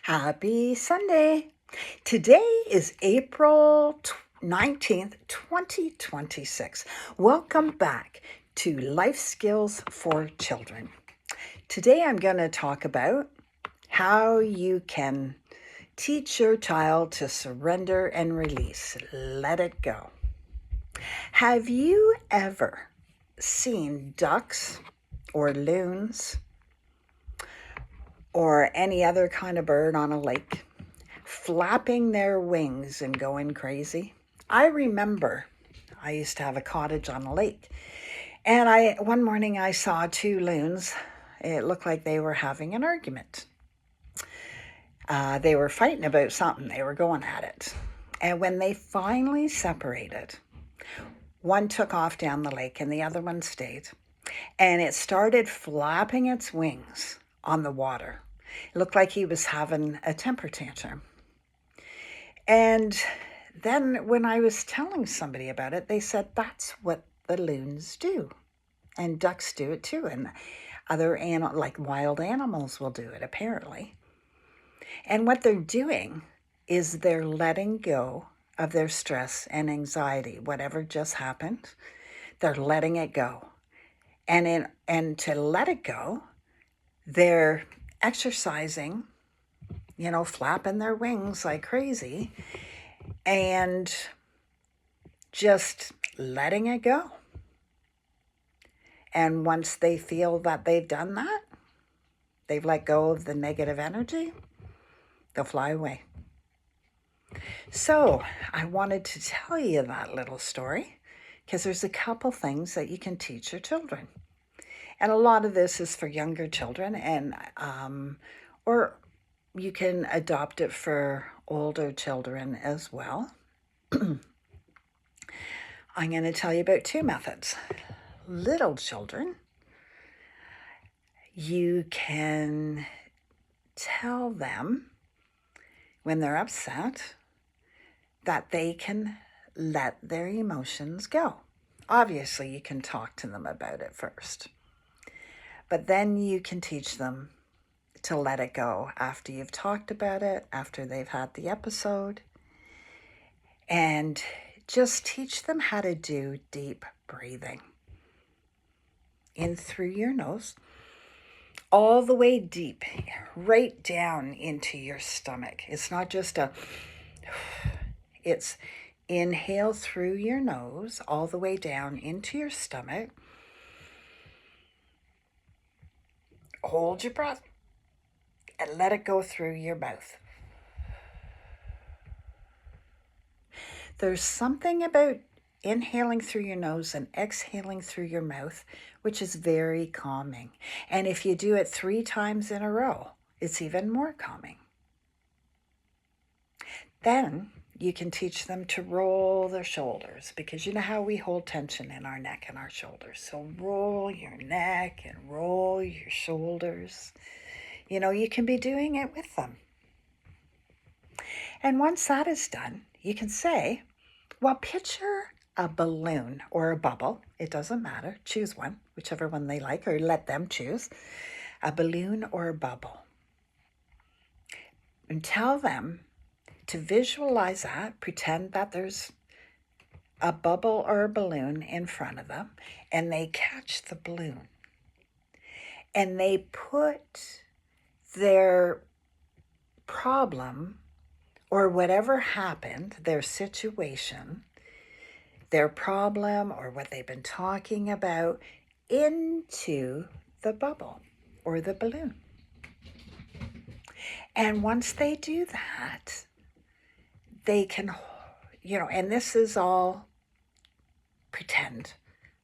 Happy Sunday. Today is April 19th, 2026. Welcome back to Life Skills for Children. Today I'm going to talk about how you can teach your child to surrender and release. Let it go. Have you ever seen ducks or loons or any other kind of bird on a lake flapping their wings and going crazy? I remember I used to have a cottage on a lake, and one morning I saw two loons. It looked like they were having an argument. They were fighting about something. They were going at it. And when they finally separated, one took off down the lake and the other one stayed. And it started flapping its wings on the water. It looked like he was having a temper tantrum. And then when I was telling somebody about it, they said that's what the loons do. And ducks do it too. And other like wild animals will do it, apparently. And what they're doing is they're letting go of their stress and anxiety. Whatever just happened, they're letting it go. And to let it go, they're exercising, flapping their wings like crazy and just letting it go. And once they feel that they've done that, they've let go of the negative energy, they'll fly away. So I wanted to tell you that little story because there's a couple things that you can teach your children. And a lot of this is for younger children, and or you can adopt it for older children as well. I'm going to tell you about two methods. Little children, you can tell them when they're upset that they can let their emotions go. Obviously, you can talk to them about it first, but then you can teach them to let it go after you've talked about it, after they've had the episode, and just teach them how to do deep breathing. In through your nose, all the way deep, right down into your stomach. It's not just it's inhale through your nose, all the way down into your stomach. Hold your breath and let it go through your mouth. There's something about inhaling through your nose and exhaling through your mouth, which is very calming. And if you do it 3 times in a row, it's even more calming. Then you can teach them to roll their shoulders, because you know how we hold tension in our neck and our shoulders. So roll your neck and roll your shoulders. You can be doing it with them. And once that is done, you can say, well, picture a balloon or a bubble. It doesn't matter. Choose one, whichever one they like, or let them choose. A balloon or a bubble. And tell them to visualize that. Pretend that there's a bubble or a balloon in front of them, and they catch the balloon. And they put their problem or whatever happened, their situation, their problem or what they've been talking about, into the bubble or the balloon. And once they do that, they can, and this is all pretend.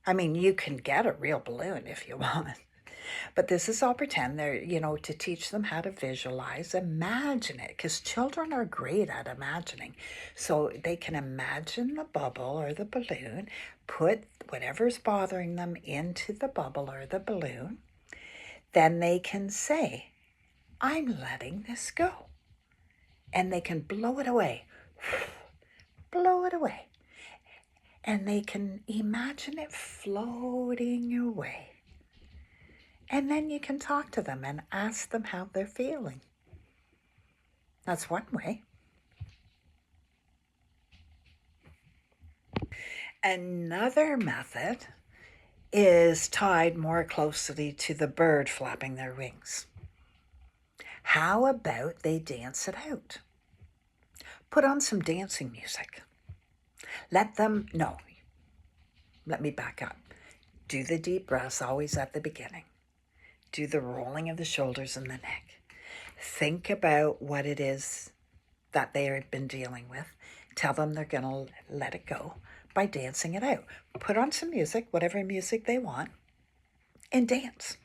I mean, you can get a real balloon if you want, but this is all pretend. They're, to teach them how to visualize, imagine it, because children are great at imagining. So they can imagine the bubble or the balloon, put whatever's bothering them into the bubble or the balloon. Then they can say, I'm letting this go. And they can blow it away. Blow it away. And they can imagine it floating away. And then you can talk to them and ask them how they're feeling. That's one way. Another method is tied more closely to the bird flapping their wings. How about they dance it out? Put on some dancing music. No, let me back up. Do the deep breaths always at the beginning. Do the rolling of the shoulders and the neck. Think about what it is that they have been dealing with. Tell them they're going to let it go by dancing it out. Put on some music, whatever music they want, and dance.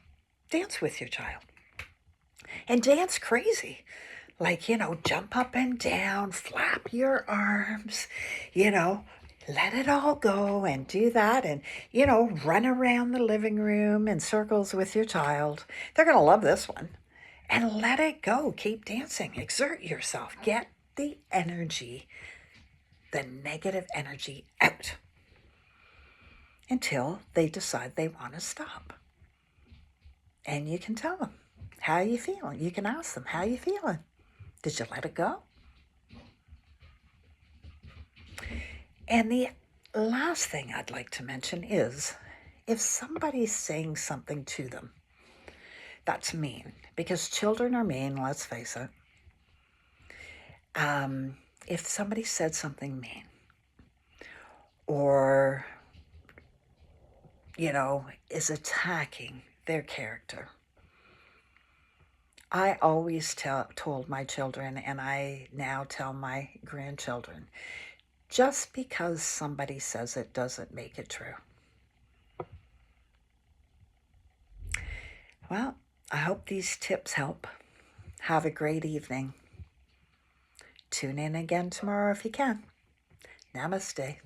Dance with your child. And dance crazy. Like, jump up and down, flap your arms, let it all go and do that. And, run around the living room in circles with your child. They're going to love this one. And let it go. Keep dancing. Exert yourself. Get the energy, the negative energy out until they decide they want to stop. And you can tell them, how are you feeling? You can ask them, how are you feeling? Did you let it go? And the last thing I'd like to mention is if somebody's saying something to them that's mean, because children are mean, let's face it. If somebody said something mean or, is attacking their character, I always told my children, and I now tell my grandchildren, just because somebody says it doesn't make it true. Well, I hope these tips help. Have a great evening. Tune in again tomorrow if you can. Namaste.